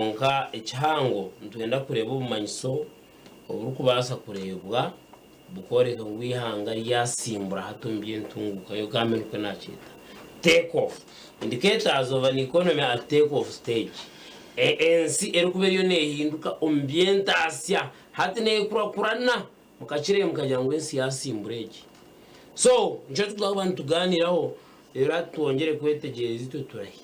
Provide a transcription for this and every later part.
nka ikihango ntwenda kureba ubumanyiso oburi kubasa kurebwa bukoreka ngo ihanga ryasimbura hatumbye ntunguka yo gamenuka nakita take off indicators of an economy at take off stage ensi erukuberiyo nehinduka ombyentasiya hati nekurakurana mukakire mukagira ngo ensi yasimburege so nje tugabantu tuganiraho era twongere kwetegereza ito turahi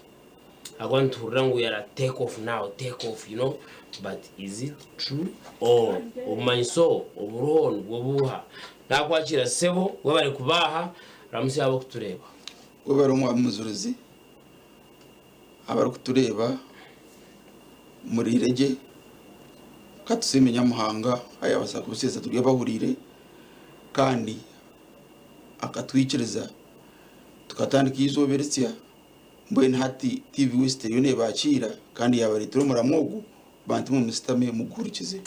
agwantu turango yara take off now take off you know but is it true or omanyiso oburon bwobuha nakwakira sebo wabari kubaha ramusi yabo kutureba wabari umwamuzuruzi abari kutureba muri rege katusime nyamuhanga aya basakubuseza turiye bahurire kandi akatwikiriza tukatandika izoberesya mbwe hati TV West yone bakira kandi yabari turi muramwogo bantu mu mistame mugurikize.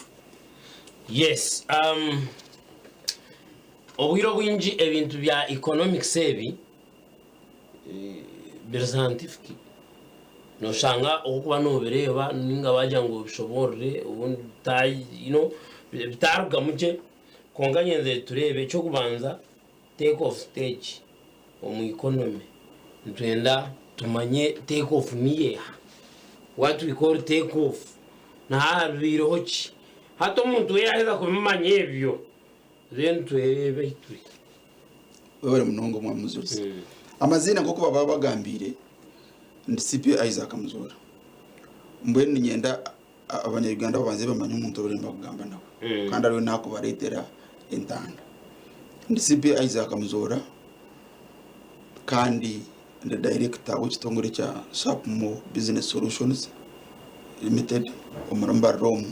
Yes, obwiro bwinji ebintu bya economics ebi scientific no shanga okuba no bereba ninga bajya ngo bishobore ubundi tayi bitaruga muje konganyenze turebe cyo kubanza take off stage mu economy ntwenda tumanye take off niye what we call take off na birochi hato umuntu yaheza kumanya ebyo then turebe itwe wewe munongo mwamuzuzi amazina ngoko baba bagambire ndi CP Isaac Muzora mbwe nyenda abanyarwanda babanze bamanya umuntu baremba kugamba nawe kandi ariwe nako baretera entanda ndi CP Isaac Muzora kandi the director w'ikitongore cya Sapmo Business Solutions Limited omuramba Rome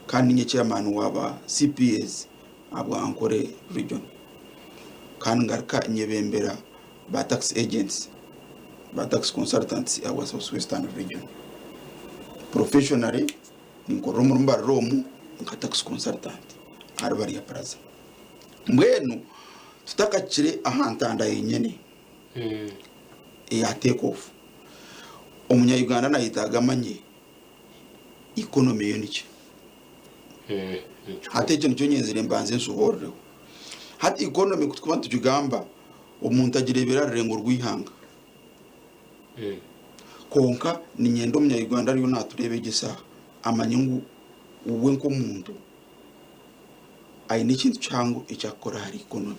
kandi nye chairman waba CPS abwa Ankole region kandi ngarka nyebembera ba tax agents ba tax consultants awa South Western region professionally ninkoromuramba Rome nka tax consultant arabari ya praza mbwenu tutakakire ahantanda yenyene ya take off omunya Uganda na itagamanye economy yoniche hate cyo nicyo nyenzire mbanze nsuhorero hati economy kutukuba tujugamba omuntu agirebera rengo rwihanga konka ni nyendo munya Uganda ariyo naturebe gisa amanyungu uwe nko muntu ayi n'ikintu cyango icyakora hari economy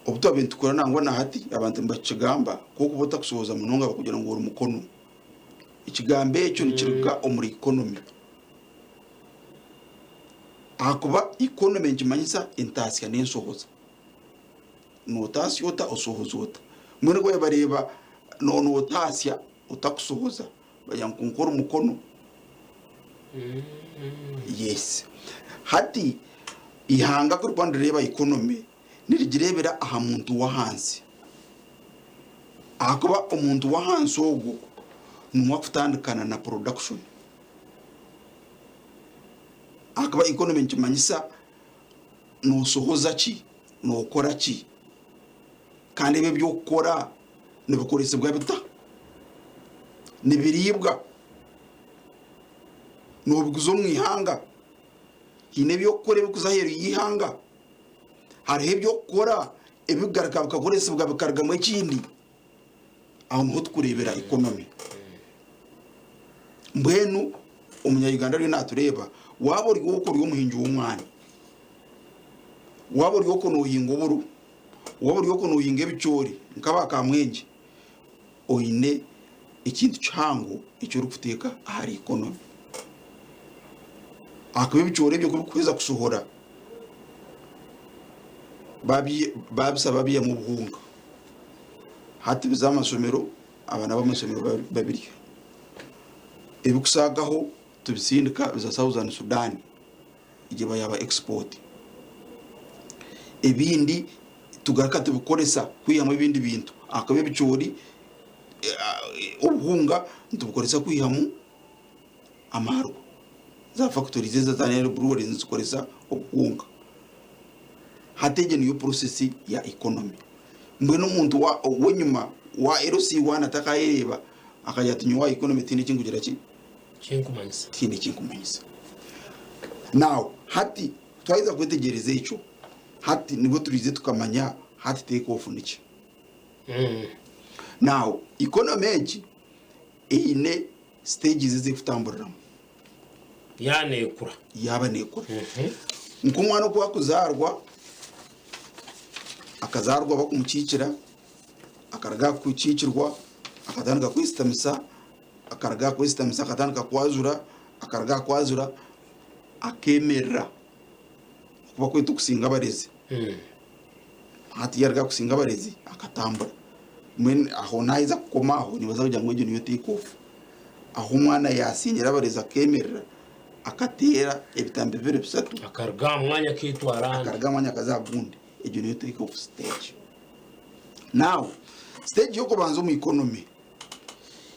obuto bintu kora nangwa na hati abantu mbakigamba ko kubota kusohoza munonga bakugira ngo uri mukono ikigambe cyo nikirga omuri economy akuba economy njimanyisa intasiya n'ensohoza notasiya osohozota mwene go yabareba notasiya utakusohoza bayankukora umukono yes hati ihanga ko Rwanda reba economy nirigirebera aha muntu wa hansi akuba umuntu wa hansi ogo numwa kutandukana na production akuba economy nkimanyisa no sohoza ki no kora ki kandi be byo gukora nibikorese bwa bita nibiribwa no biguzo mwihanga hine byo gukora bikuzahero yihanga hari ibyo gukora ibigaraka bakakorese bwa bikarga mu kindi aho ho tukurebera economy mbwenu umunya Uganda ari natureba wabo uri gukora yo muhinji w'umwana wabo uri gukora uhinga uburu wabo uri gukora uhinga ibicori nkabaka mwenje oine ikintu cyango icyo rukuteka ahari economy akabe ibicori byo kubikweza gusohora babisaba mu buhunga hati bizamasomero abana b'amasomero babiri ebikusagaho tubisindika biza Southern Sudan ije bayaba export ebindi tugaraka tubikoresa kwiyama ibindi bintu akabe bicori ubuhunga tubikoresa kwihamu amaro za factories za Nile breweries zikoresa ubuhunga hatege niyo process ya economy mbwe no muntu wa wenyuma wa LC1 atakayeba akajya tinywa economy tindi kinkugira ki kinkumanyisa tindi kinkumanyisa now hati twaiza kwetegereza ico hati nibwo turize tukamanya hati take off niki now economy egi ine stages zifutambura yanekura yaba nekura nkumwana ko kuzarwa akazarwa bakumukikira akaraga kucikirwa akatandika kwistamisa akaraga kwistamisa akatandika kwazura akaraga kwazura akemera kuba kwetu kusinga abarezi hati yarga kusinga abarezi akatambura mwen aho naiza kukoma aho nibaza kujya ngweje niyo take off aho umwana yasinyira abarezi akemera akatera ebitambe bibiri bisatu akarga mwanya kitwarana akarga mwanya kazagundi ejo niyo take off stage now stage yoko banzo mu economy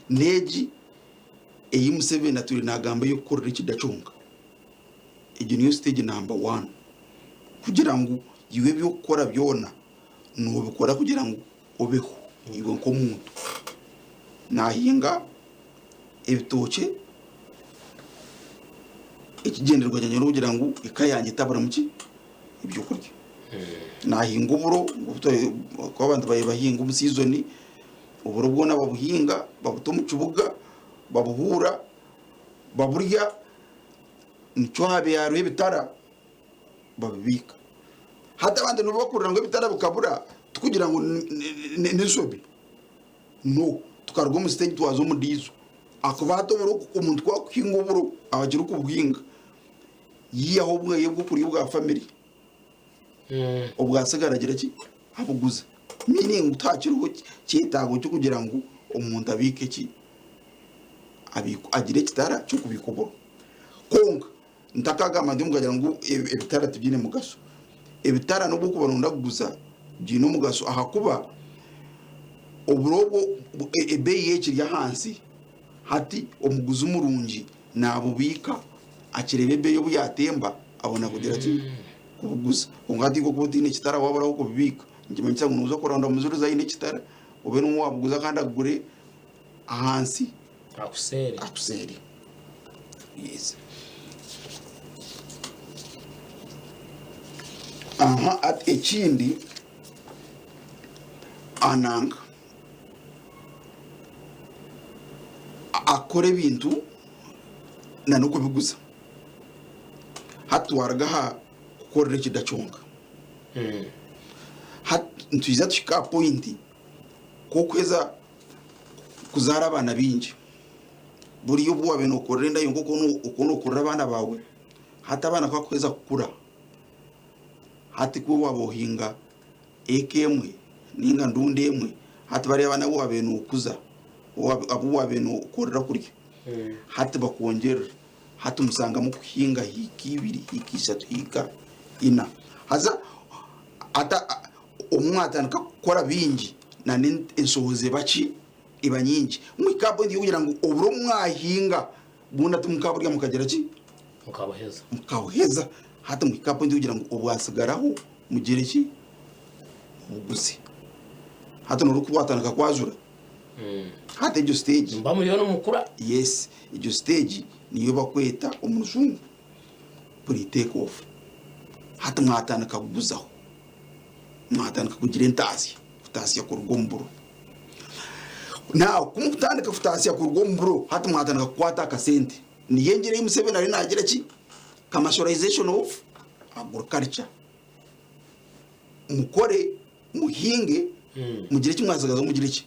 neji eyi Museveni aturi nagamba yo korera ikidacunga ejo niyo stage number 1 kugira ngo yiwe byo gukora byona no bikora kugira ngo obeho iwe nko muntu nahinga ebitoke ikigenderwa cyane kugira ngo ikayange tabara muki ibyo kurya nahinga uburo ko abantu bahinga mu season uburo bwo nababuhinga babuto mu kibuga babuhura baburya nicyo habe yaruye bitara babibika hata abandi no bakurira ngo bitara bukabura tukugira ngo nisobe no tukarwa mu stage twazo mu dizo akubato buro umuntu kwakinga uburo abagira kubwinga yiyaho bwaye bwo kuri bwa family ubwasigaragira ki abuguza meaning utakiruho cyitago cyo kugira ngo umuntu abike ki abiko agire kitara cyo kubikobora konga ntakaga amadimu kugira ngo ebitara tubyine mugaso ebitara no gukubona ndaguza byino mugaso ahakuba uburobo ebeyi yekirya hansi hati omuguzi umurungi nabubika akirebe beyo buyatemba abona kugira ki kubuguza ungati ko kubutine kitara wabara ko kubika njimanyisa ngo uza koranda muzuru zayine kitara ube no wabuguza kandi agure ahansi akuseri yes aha at ekindi ananga akore bintu na no kubiguza hatwaragaha kukorera kidacunga ntuiza tushika point ko kweza kuzara abana bingi buri yo bwabe no korenda yo ukono kurira abana bawe hata abana kwa kweza kukura hati ko wabohinga ekemwe ninga ndundemwe hati bari abana bwabe no kuza abo wabe no korera kurya hati bakongera hati musanga mu kuhinga hiki ibiri hiki ishatu hika ina haza ata umwata nakakora bingi na ensohoze baci iba nyingi mwikabo ndi kugira ngo oburo mwahinga bunda tumukaburya mukagera ki mukabaheza hata mwikabo ndi kugira ngo obwasigaraho mugere ki muguzi hata no rukubatana kakwazura hata ejo stage mba muri yo no mukura yes ejo stage niyo bakweta umuzungu pre take off hata mwatana kaguzaho mwatana kugira entasi futasi ya kurugomburo now kumutandika futasi ya kurugomburo hata mwatana kwata akasente ni yengere Museveni ari nagira ki commercialization of agriculture mukore muhinge mugire ki mwazagaza mugire ki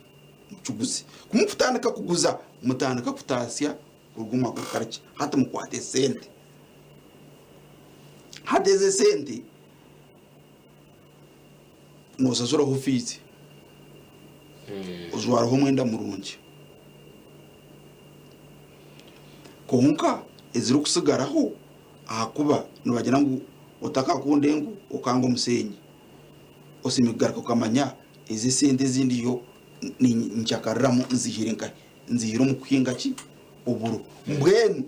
mucuguze kumutandika kuguza mutandika futasi ya kuruguma agriculture hata mukwate sente hadeze sente nosazura ofisi uzwara ho mwenda murungi konka eziro kusigaraho ahakuba nubagira ngo utaka kundengu ukanga umusenyi osimigarako kamanya ezi sente zindi yo ni nchakaramo nzihirenka nzihiro mu kuhinga ki uburu mbwenu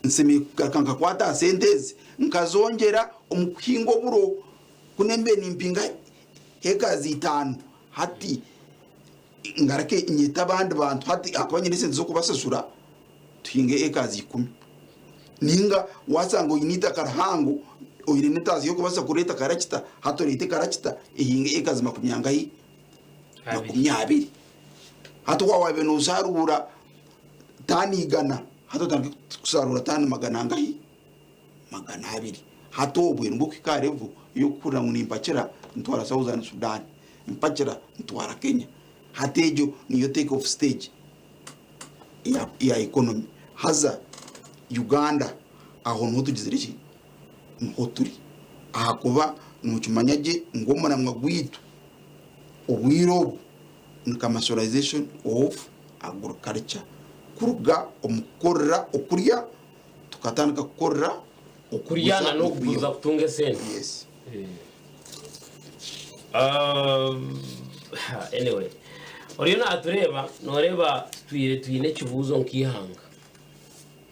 nsimigaraka kwata sentezi nkazongera umuhingo buro kunembe nimpinga heka zitanu hati ngarake nyita abandi bantu hati akabanye n'isente zo kubasasura tuhinge ekazi 10 ninga wasanga uyinita karahango uyiri nitazi yo kubasa kureta karakita hato lete karakita ihinge ekazi 20 hato wawe no usarura tani igana hato tangi kusarura tani magana angahi 200 hato obwe ngo kwikarevu yo kura munimpakira ntwara Southern Sudan mpakira ntwara Kenya hatejo niyo take off stage ya economy haza Uganda aho no tugiziriki mpoturi ahakuba numucumanyaje ngoma namwa gwitu obwiro commercialization of agriculture kuruga omukorera okurya tukatandika gukorera okuryana no kubuza kutunga sente. Yes. Anyway, oriona atureba noreba tuyine kibuzo nkihanga.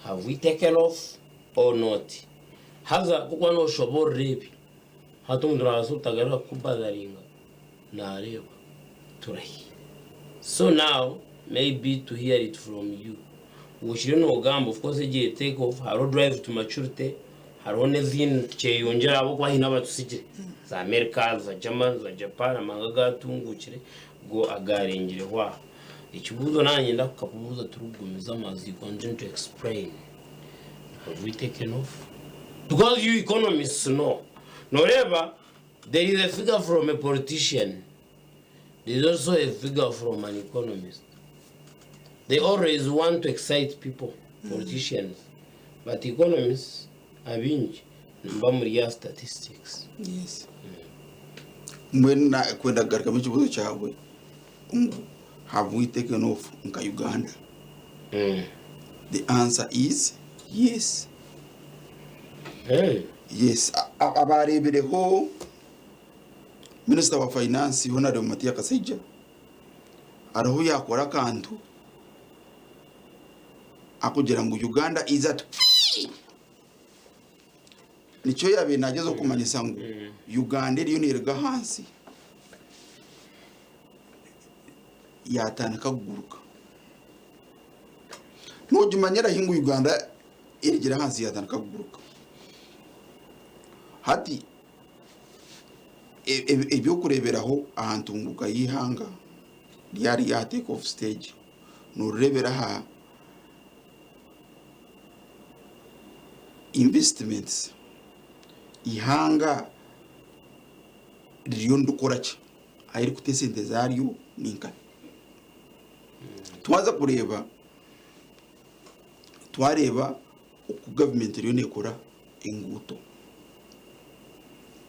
Have we taken off or not? Haza kuko no shobor rebi hatumndura asutagara kubadaringa nareba turahi. So now maybe to hear it from you. Ushire no gambo of course je take off haro drive to maturity haro nezin cheyongera abo kwahina batusije za America za German za Japan amangaga tungukire go agarengire hwa ikibuzo nanye ndakukabuza turugumiza amazi content to explain. Have we taken off? Because you economists know. Noreba, there is a figure from a politician. There is also a figure from an economist. They always want to excite people, politicians. But economists have been statistics. Yes. When I kwenda garika michibuzo chawe, have we taken off nka Uganda? The answer is yes. Hey. Yes. Abarebereho Minister of Finance Honorable Matia Kasaija araho yakora kantu akugira ngo Uganda is at nico yabe nagezo kumanyisa ngo Uganda iriyo nirega hansi yatandika kuguruka nujumanyera hingu Uganda irigira hansi yatandika kuguruka hati ebyo kureberaho ahantunguka yihanga yari ya take off stage no rebera ha investments ihanga ryo ndukorache ayiri kutesente zariyo ninka twaza kureba twareba uku government ryo nekora inguto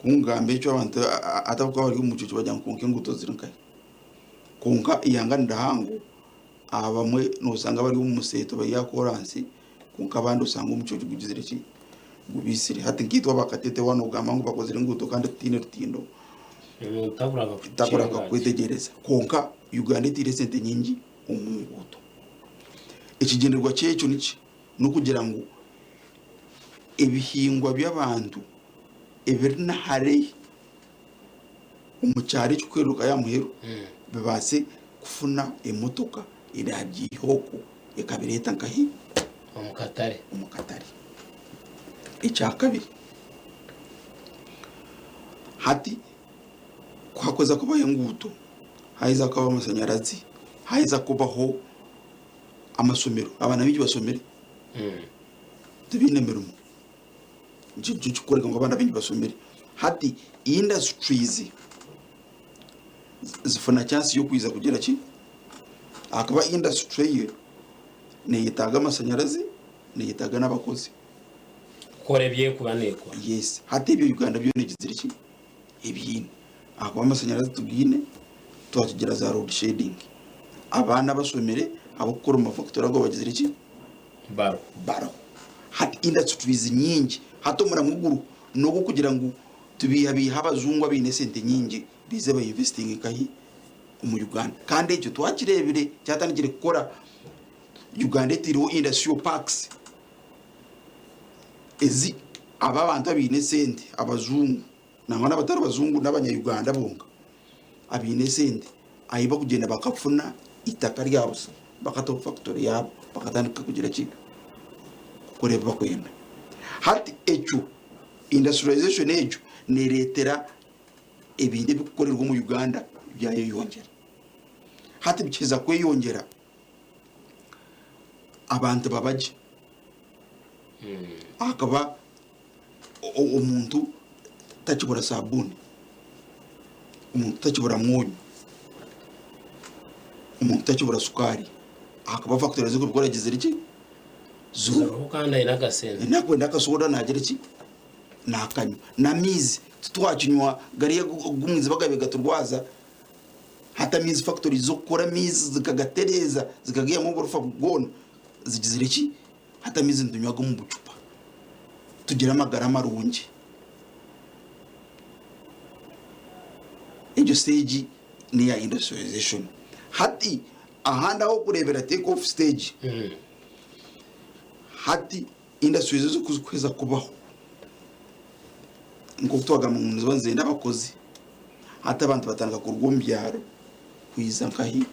kungambe cyo abantu atavuga bari umucucu bajya konke inguto zirinka konka iyanga ndahango abamwe no usanga bari umuseto bayakoransi konka abandi usanga umucucu gugizireki gubisire hati ngitwa bakatete wano ugamba ngo bakozira inguto kandi tine rutindo taburaga kwitegereza konka Uganda itire sente nyingi umunguto ikigenderwa cyecho niki no kugira ngo ibihingwa by'abantu everina hare umucyari cyukweruka ya muhero bibase kufuna emotoka iragihoko ekabireta nkahi umukatare icyakabiri hati kwakoza kubaye nguto haiza kuba amashanyarazi haiza kubaho amasomero abana b'iki basomere tubinemero njye kureka ngo abana b'iki basomere hati industries zifuna chance yo kwiza kugira ki akaba industry ne yitaga amashanyarazi ne yitaga n'abakozi korebye kubanekwa. Yes, hati ibyo Uganda byo negizira ki ibintu akaba amashanyarazi tubwine twatugira za road shading abana basomere abakora amafactory ngo bagizira ki baro hati industries nyingi hato muramuguru no kugira ngo tubihabiha abazungu bine sente nyingi bize ba investing kahi mu Uganda kandi icyo twakirebere cyatangire gukora Uganda tiriho industrial parks ezi ababantu abine sente abazungu nangwa n'abatari abazungu n'abanya Uganda bonga abine sente ayiba kugenda bakafuna itaka ryabo bakatopa factory yabo bakatandika kugira ki kureba bakwenda hati echo industrialization echo neretera ebindi bikorerwa mu Uganda byayo yongera hati bikiza kweyongera abantu babaje akaba umuntu takibura sabuni umuntu takibura mwonyo umuntu takibura sukari akaba factory zo gukora giziriki zuru kandi n'akasende nakwenda kasoda nagira ki nakanyo na mizi twakinywa gariye gumwizi bagabe gaturwaza hata mizi factory zo gukora mizi zikagatereza zikagiye mu gorofa gona zigiziriki hata mizi ndunywaga mu bucupa tugira amagara marungi ejo stage ni ya industrialization hati ahanda ho kurebera take off stage hati industrialization kuzukweza kubaho ngo twaga mu nzu banzenda abakozi hata abantu batanga ku rwombyaro kwiza nkahi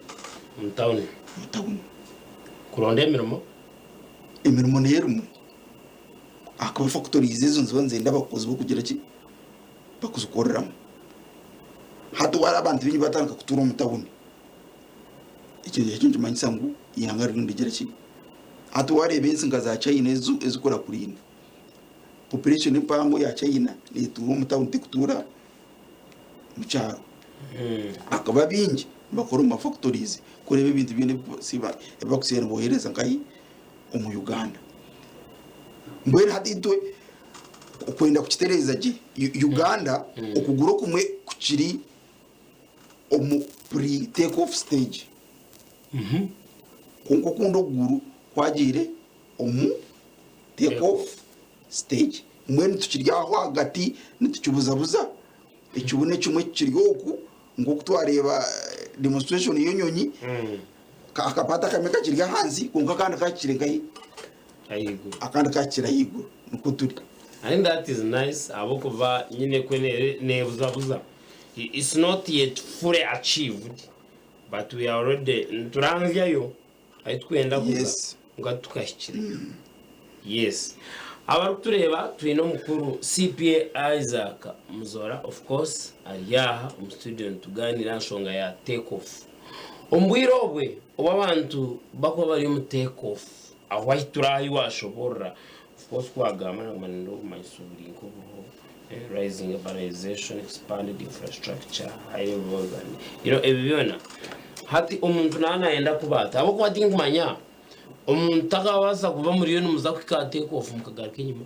mutawuni kuronde imirimo nerumo akaba factory izo nzu banzenda abakozi bo kugira ki bakuzukoreramo hatu wala abantu binyi batanga kutura mutawuni icyo gihe cyo manyisa ngo ihanga rindi gira ki hatu wale bensi ngaza China ezukora kurinda population impango ya China ni turu mutawuni tikutura mucyaro akaba bingi bakora mu factories kureba ibintu bine siba ebakusera bohereza nkayi mu Uganda mbere haditwe kwenda kukitereza je Uganda okuguro kumwe kukiri omu pre take off stage konko kundo guru kwagire omu take off stage mwene tukiryaho hagati nitukibuzabuza ekibune kimwe kiryoku ngo kutwareba demonstration yonyonyi akapata kameka kirya hanzi konka kandi kakirengayi ayiguru akandi kakira yiguru nuko turi and that is nice abo kuva nyine kwenere nebuzabuza it's not yet fully achieved but we are already turangyayo ayitwenda kuza ngatukashikira yes aba tureba twino mukuru CPA Isaac Muzora of course aliyaha student tuganira nshonga ya take off ombwirobwe obabantu bako bari mu take off awahiturayi washobora of course kwagamana manendo mayisubiri ko rising urbanization expanded infrastructure high levels and ebiona hati umuntu nanaenda kubata abo kwati ngumanya umuntu takabaza kuva muri yo numuza kwika take off mukagaruka inyuma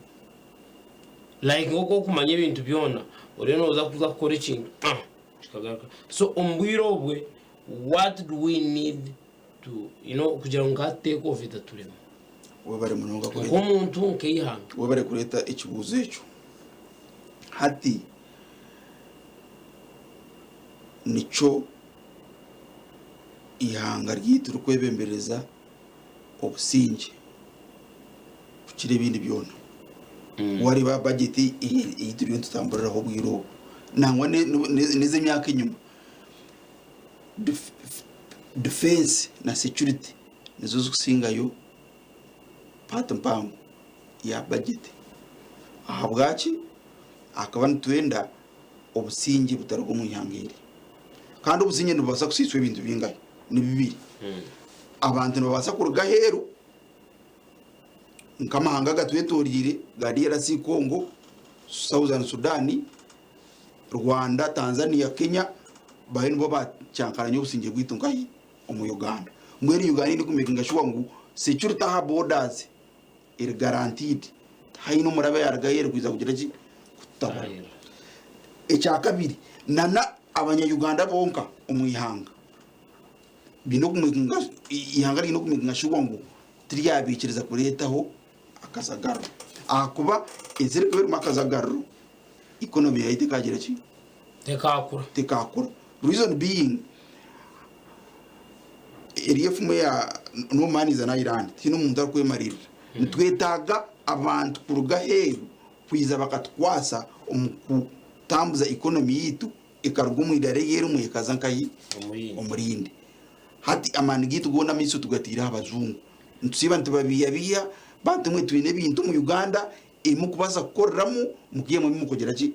like ngoko kumanya ibintu byona ureno uza kuza gukora ikintu kikagaruka so umbwirobwe what do we need to kugira ngo take off itaturema wabare munonga ko umuntu nkeyihanga wabare kureta ikibuzo echo hati nico ihanga ryituru kwebembereza obusinge kukire ibindi byona wari ba budget ituru tutamburira ho bwiro nangwa neze myaka inyuma defense na security nizo zukusingayo pata mpango ya budget ahabwachi akaba ntwenda obusinge butarwo mu ihangire kandi obusinge nibasa kusiswe ibintu bingahe ni bibiri abantu babasa kuruga heru nkamahanga gatwetorire gadiera si Congo Southern Sudan Rwanda Tanzania Kenya bahino bo bacyankaranye obusinge bwitungahi mu Uganda mweri Uganda ni kumekinga shuwa ngo security ha borders ir guaranteed hayino murabe yaragayere kwiza kugira ki kutabara ecyakabiri nana abanya-Uganda bonka umuyihanga bino kumekinga ihanga rino kumekinga shuwa ngo triyabikiriza kuretaho akazagaro akuba ezere kweri makazagaro economy yaite kagira ki tekakura reason being eriyefume ya no man is an island kino muntu akwemarira nitwetaga abantu kuruga heru kwiza bakatwasa umutambuza economy yitu ikarugumu idare yero mu ikazankayi umurindi hati amani gitu gona miso tugatira abazungu ntusiba ntubabiya bantu mwe twine bintu mu Uganda imu kubaza korramu mugiye mu kugera ki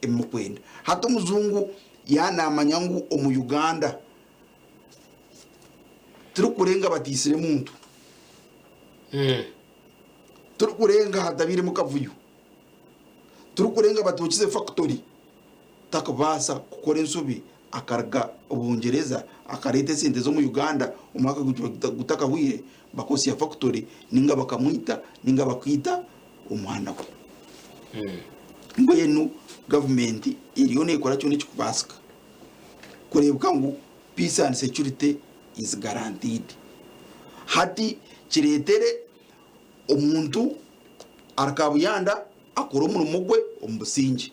imu kwenda hato muzungu yana amanyangu mu Uganda turukurenga batisire muntu turukurenga hadabire mu kavuyo turukurenga batokize factory takabasa kukora insubi akarga ubungereza akarete sente zo mu Uganda umwaka gutaka wiye bakosi ya factory ninga bakamwita ninga bakwita umwana we ngo yenu government iriyo nekora cyo nikubasika kurebuka ngo peace and security is guaranteed hati kiretere omuntu arkabuyanda akora umurimo gwe ombusingi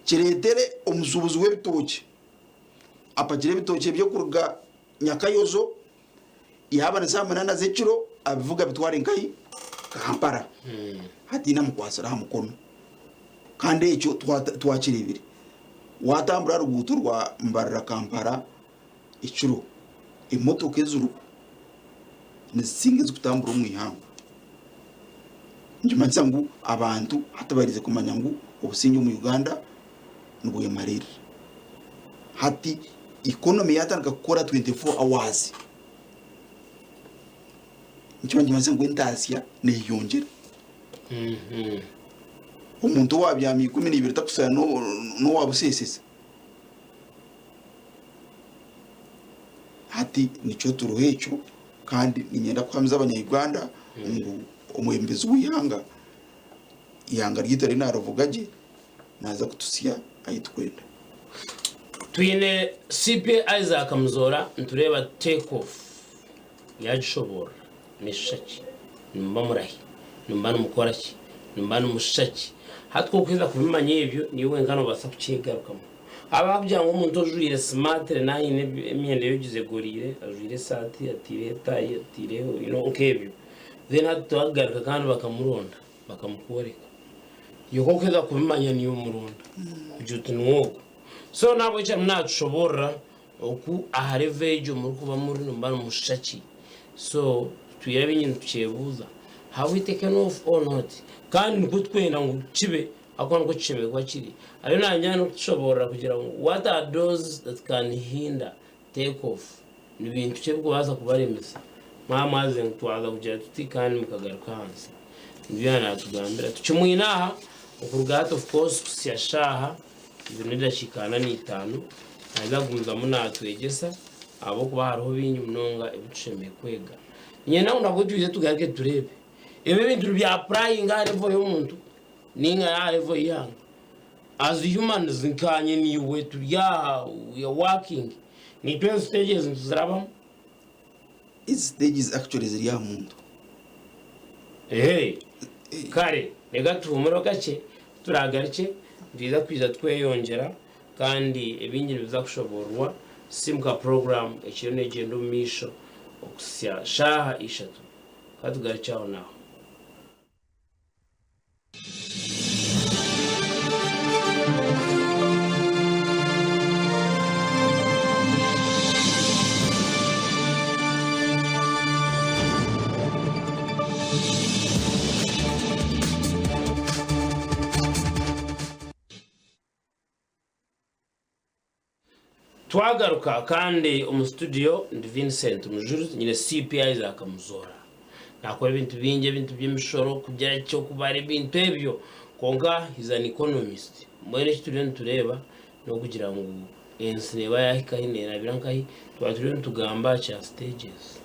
kiretere omusubuzi w'ebitoki apakire ebitoki byo kuruga Nyakayozo yaba na samanana z'ekiro abivuga bitware nkayi Kampala hati namukwasira hamukono kandi icyo twakirebire watambura rugutu rwa Mbarara Kampala iciro imotoka ezuru nisingize kutambura umwihanga njumanza ngo abantu hatabarize kumanya ngo obusingi mu Uganda nubuye marira hati economy yatanga gukora 24 hours njumanza ngo intasya neyongera umuntu wabyami 12 takusana no wabusesesa hati nico turuhecho kandi ninyenda kwamza abanyarwanda ngo umwembezi w'ihanga ihanga ryitare naruvugaje naza kutusiya ayitwenda twine CP Isaac Muzora ntureba take off yagishobora mishaki numba murahi numba n'umukoraki numba n'umushaki hatwo kwiza kubimanya ibyo niwe ngano basa kukigarukamo ababya ngo umuntu ujurire smart nayine imyenda yogize gorire ajurire sati atire tayi atire nkebyo then hatwagaruka kandi bakamuronda bakamukoreka yuko kwiza kubimanya niyo muronda ujuti nwogo so nabo cyo mnatushobora oku aharevejo muri kuba muri numba n'umushaki so tuyirabe nyine tukebuza how we taken off or not kandi nikutwenda ngo kibe akona ko kibe kwa kiri ari nanyana tushobora kugira ngo what are those that can hinder take off ni bintu cyo kubaza kubaremesa mamaze ntwaza kugira tuti kandi mukagaruka hanze nibyo tugambira tucumwinaha ukurugato of course kusiyashaha ibintu ndashikana ni 5 nazagunza munatwegesa abo kuba hariho binyumnonga ibicushemeye kwega nyena unabujuje tugarike turebe ebe bintu bya applying level y'umuntu ninga ya level yang as humans nkanye ni we to ya we are working ni 12 stages ntuzaraba is stages actually ziri ya muntu kare negatumuro gace turagarike ndiza kwiza tweyongera kandi ebingire biza kushoborwa simka program ekirone gendo misho okusya shaha 3 katugaricyaho naho twagaruka kandi studio ndi Vincent Mujuru nyine CPI zakamuzora nakora ibintu bintu by'imishoro kubyara cyo kubara ibintu ebyo konga is an economist mwene studio tureba no kugira ngo ensineba yahika hinera birankahi twaturiyo tugamba cha stages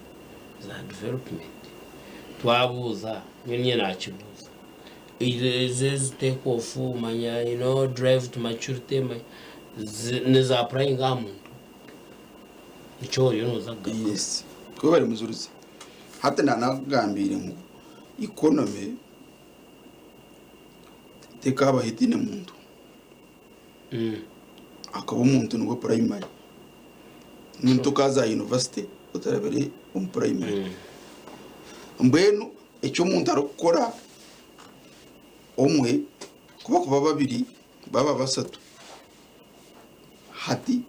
za development twabuza nyine nakibuza is take off manya drive to maturity neza applying amuntu icho yonozaga yes ko bari muzuruzi hata nanagambire ngo economy tekaba hitine muntu akaba umuntu ngo primary muntu kaza university utarabere primary mbenu icyo umuntu arokora umwe kuba babiri baba basatu hati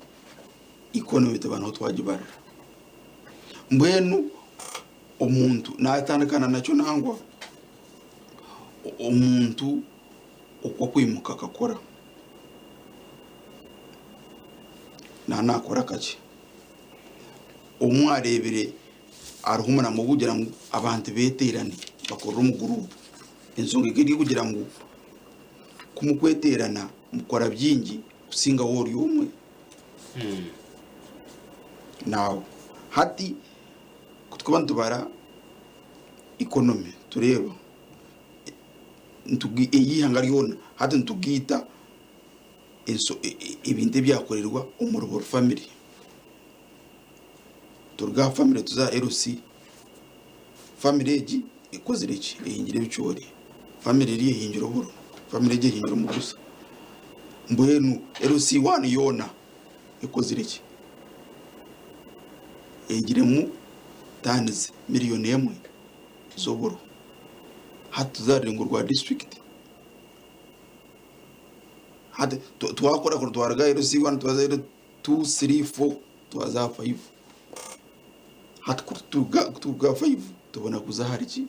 economy tabana twagibara mbwenu omuntu natandikana nacho nangwa omuntu okwo kwimuka akakora nakora kaki omwarebere aruhumana mu kugira ngo abantu beterane bakora umuguru ensonga ikiri kugira ngo kumukweterana mukora byingi kusinga wori umwe nawo hati kutwabantu bara economy tureba ntugi eyihanga ryona hati ntugita enso ibinde byakorerwa umuroboro family turga family tuza LC family eji ikozire iki ehingire bicori family iri ehingiro buru family eji ehingiro mugusa mbwenu LC 1 yona ikozire iki ehingiremu tanize miliyoni emwe zoburu hatuzarengurwa district hade twakora ko twaraga LC 1 twaza 2 3 4 twaza 5 tuga 5 tubona kuzahari ki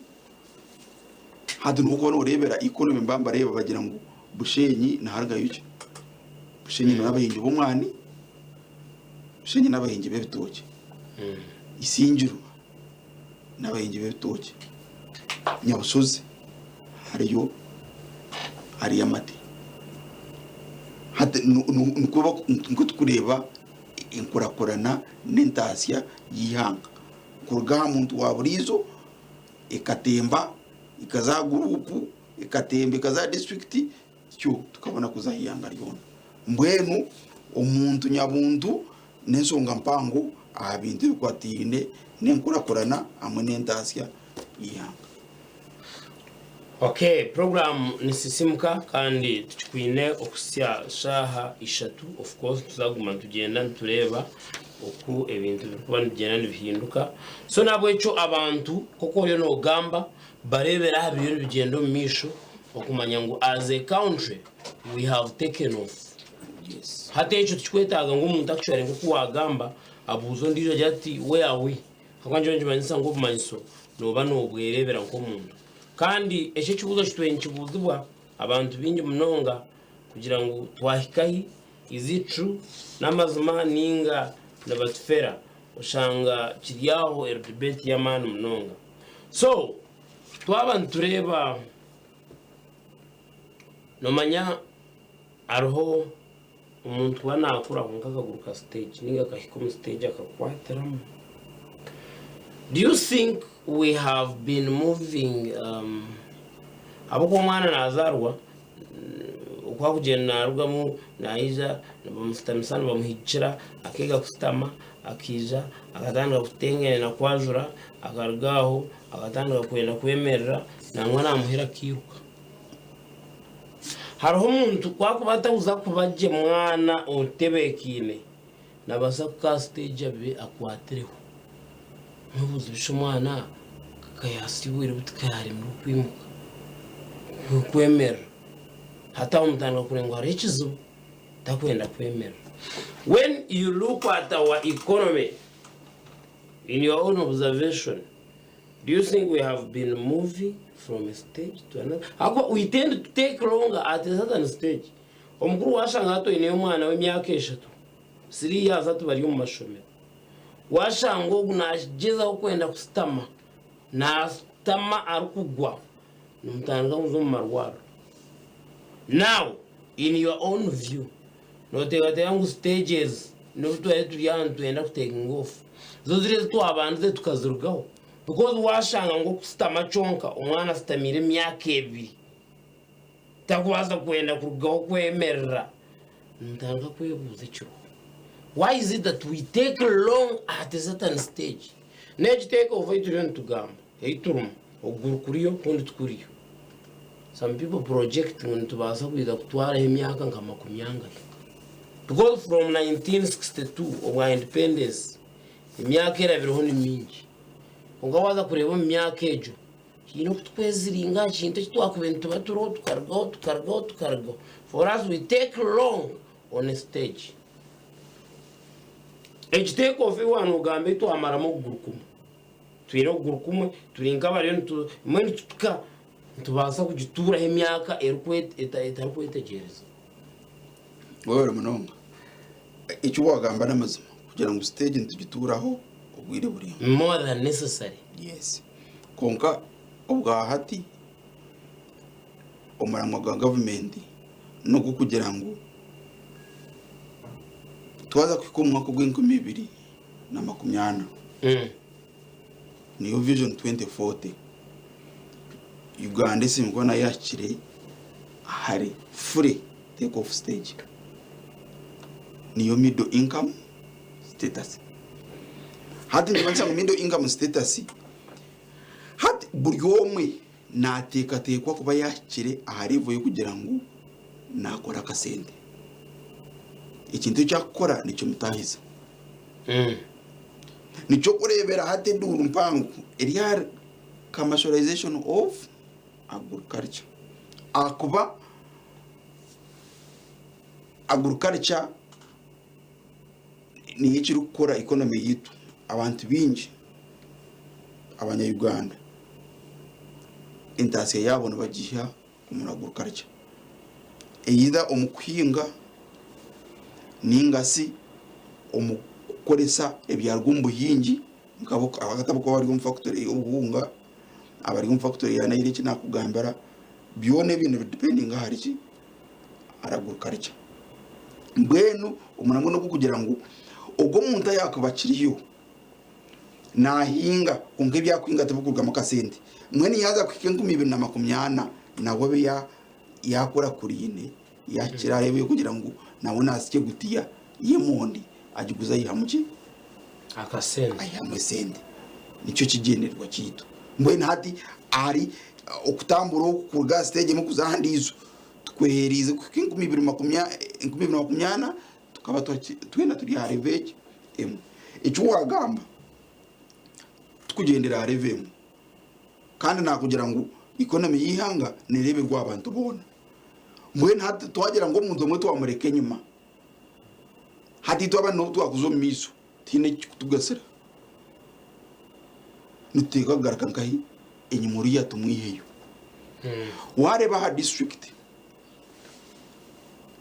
hade nuko no rebera economy mbamba reba bagira ngo bushenyi na harga yuke bushenyi n'abahingi bomwani bushenyi n'abahingi bebitoke isinjiro n'abahingi bebitoke nyabusozi hariyo hari amate hade nuko tukureba inkurakorana n'intasya yihanga kurga muntu waburizo ikatemba ikaza gurupu ikatemba ikaza district cyo tukabona kuzahiyanga ryona mbwenu umuntu nyabuntu nensonga mpango abintu bikwatine nenkurakorana amwe n'intasya yihanga. Okay, program nisisimuka kandi tukwine okusya shaha ishatu. Of course tuzaguma tugenda tureba uku ebintu bikuba bigenda nibihinduka. So nabwo echo abantu koko yo no gamba barebera habyo bigendo misho okumanya ngo as a country we have taken off. Yes. Hata echo tukwetaga ngo umuntu actually ngo kuwagamba abuzo ndijo jati where are we? Hakanje nje manisa ngo bumanyiso no bano bwerebera ngo umuntu. Kandi eche kibuzo kitwenkibuzibwa abantu bingi munonga kugira ngo twahikahi is it true namazima ninga nabatfera ushanga kiryaho debate y'amana munonga. So twabantu tureba nomanya arho umuntu wanakura nkakaguruka stage ninga kahikoma stage akakwateramo. Do you think we have been moving abako mwana nazarwa ukwa kugenda rugamu naiza bamusitamisana bamuhicira akega kustama akija akatanga kutengene na kwajura akargaho akatanga kwenda kwemerera na mwana muhira kiruka. Hariho umuntu kwakubata uza kubaje mwana otebekine nabasa ka stage abe akwatereho nubuze bishomwana kayasiwire butkari mu kwimuka kwemera hata umutanga kurenga richizo takwenda kwemera. When you look at our economy in your own observation, do you think we have been moving from a stage to another? We tend to take longer at a certain stage. Omukuru washanga hato ine mwana w'imyaka 3 3 years atu bari mu mashomero washango unajeza kwenda kustama na stama arukugwa numtanga muzo marwaro. Now in your own view no te yangu stages no to yantu enda taking off zozire to abanze tukazurugaho because washanga ngo kustama chonka umwana stamire myaka 2 takwaza kwenda kurugaho kwemerera numtanga kwebuze cyo. Why is it that we take long at a certain stage? Next take over it to gamba. Heiturum ogurukuriyo kundi tukuriyo. Some people project into basa kwida kutwara emyaka nka 20. Because from 1962 of our independence, emyaka era biriho ni mingi. Ungawaza kureba emyaka ejo. Kino kutweziringa kintu kitwakubintu baturo tukargo. For us we take long on a stage. take off wano gambe to amaramo gurukumu twino gurukumu turinka bari mwe tuka tubasa kugitura emyaka etarukwetegereza wowe munonga icyo wagamba n'amazima kugira ngo stage ntugituraho ubwire buri more than necessary. Yes, konka ubwa hati umurango wa government no kugira ngo twaza kwikomwa ku bw'inko 2020 niyo vision 2040 Uganda simukona yakire hari free take off stage niyo middle income status hati nibanza mu middle income status hati buri omwe natekatekwa kuba yakire aharivuye kugira ngo nakora akasente ikintu cyakora nicyo mutahiza nicyo kurebera hati nduru mpangu area commercialization of agriculture akuba agriculture ni iki rukora economy yitu abantu binji abanya-Uganda intasiya yabo nabagiha umuntu agriculture eyida omukwinga ningasi omukoresa ebyarwumbu yingi ngabo abagatabuko bari mu factory ubunga abari mu factory ya naire kina kugambara byone bintu depending hari ki agriculture mbwenu umunango no kugira ngo ubwo muntu yakubakiriyo nahinga unge byakwinga tabukurwa makasente mwene yaza kwikenga 2020 nawo be yakora kurine yakira yewe kugira ngo nabona asike gutiya yemondi agiguza yihamuki akasente ayamusende nicyo kigenderwa cyito mbwene hati ari okutambura ku gas stage mu kuzahandizo tweherize kwikenga 2020 tukaba twena turi hareveke icyo wagamba tukugendera harevemu kandi nakugira ngo economy yihanga nerebe rwa abantu bona mbwe hati twagira ngo umuntu umwe twamureke nyuma hati twaba no twakuzo miso tine kutugasira nuteka garaka nkahi enyimuri yatumwiheyo wareba ha district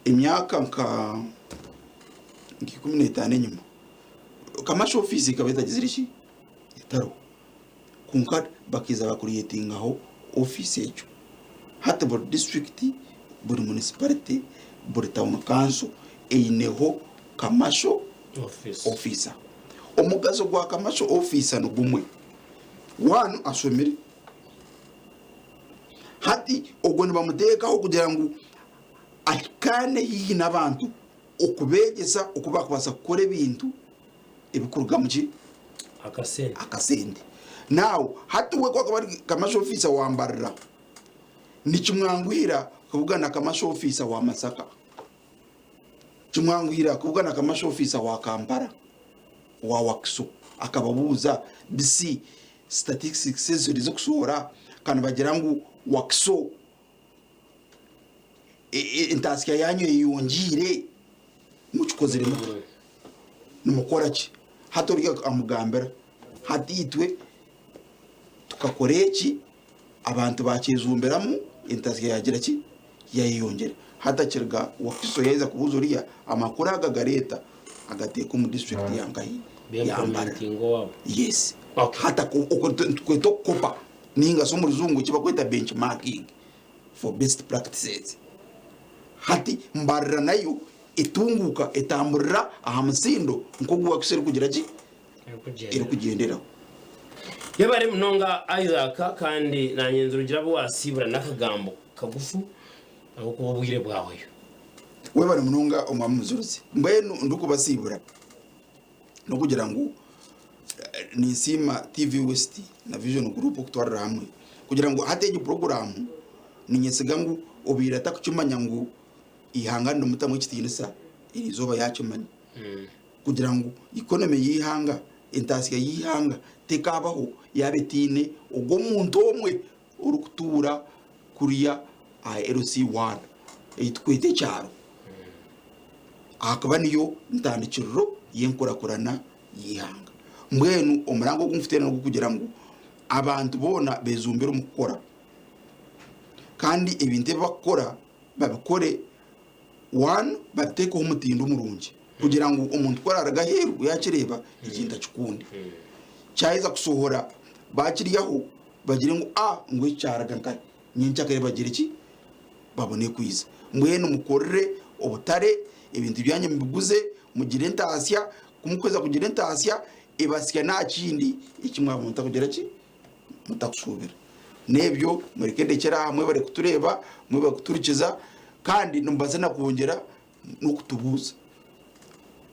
imyaka nka 15 nyuma kamasho office kabeta gizirishi itaro kunka bakiza bakuriyetingaho office echo hata buri district buri municipality buri town council eineho kamasho officer omugazo gwa kamasho officer no gumwe wanu asomere hati ogwo ni bamutekaho kugira ngo akane hihi nabantu okubegeza okubakubasa kukora ebintu ebikurwa muki akasente now hati we kwa kamasho officer wambarira nikimwangwira kubugana kamasho officer wa Masaka kimwangwira kubugana kamasho officer wa Kampala wa Wakso akababuza bisi statistics zirizo kusora kana bagira ngo Wakso intasiya yanyu yongire mukikozere numukora ki hatoriga amugambera hatitwe tukakoreki abantu bakizumberamo intasiya yagira ki yayiyongere hatakirga Wakso yeza kubuzuriya amakuru agagareta agateka mu district yangahi yambara yes hata kweto kopa ninga so muruzungu kibakweta benchmarking for best practices hati mbarira nayo itunguka etamburira ahamusindo nko guwakisere kugira ki iri kugendera yabari munonga Isaac kandi nanyenze rugira bo asibura nakagambo kagufu aho kububwire bwawe we bari munonga umwamuzuruzi mbenu ndukubasibura no kugira ngo nisima TV West na Vision Group kutwara hamwe kugira ngo hateje program ninyesiga ngo obira takucumanya ngo ihangana mutamu kitinisa irizoba yacumanya kugira ngo economy yihanga intasiya yihanga tekabaho yabetine ubwo muntu omwe urukutura kuriya LC1 itwete cyaro akaba niyo ntandikiro yenkurakurana yihanga mbwenu umurango gumfite no kugira ngo abantu bona bezumbira umukora kandi ibintu bakora babikore one bateko umutindo umurungi kugira ngo umuntu kwarara gaheru yakireba ikinda cyukundi cyaiza kusohora bakiriyaho bagire ngo ngo icyaraga nkari nyinca kare bagira iki babone kwiza mwene umukorere ubutare ibintu byanye mbiguze mugire ntasya kumukweza kugira ntasya ibasya nta kindi ikimwa mutakugira ki mutakusubira nebyo murikende kera hamwe bari kutureba mwe bakuturikiza kandi numbaza nakongera no kutubuza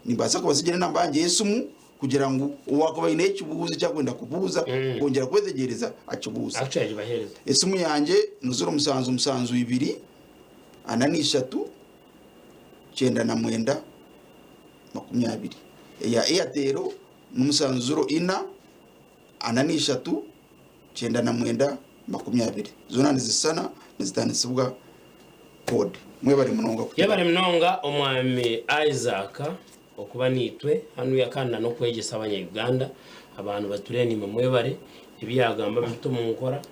nimbaza ko basigene nambanje Yesumu kugira ngo uwakabaye n'ekibuza cyakwenda kubuza kongera kwetegereza akibuza actually bahereza Yesumu yanjye nuzura umusanzu 2 ananishatu 9 20 ya Airtel n'umusanzuro 4 ananishatu 9 20 zona nizisana nizitanisibwa code mwe bari munonga yabari munonga omwami Isaac okuba nitwe hanu yakanda no kwegesa abanyarwanda abantu batureni mwe bari ibiyagamba bituma mukora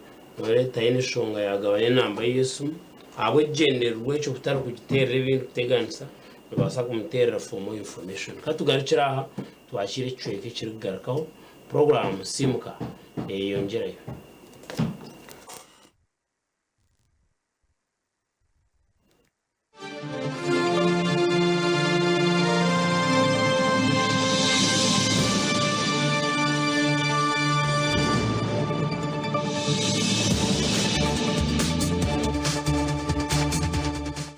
leta y'inshonga yagabanye namba Yesu abo genderwe cyo kutari kugiterera ibintu kuteganisa babasa kumuterera for more information katugarikira aha twashire cyo kiri kugarakaho program simuka yongerayo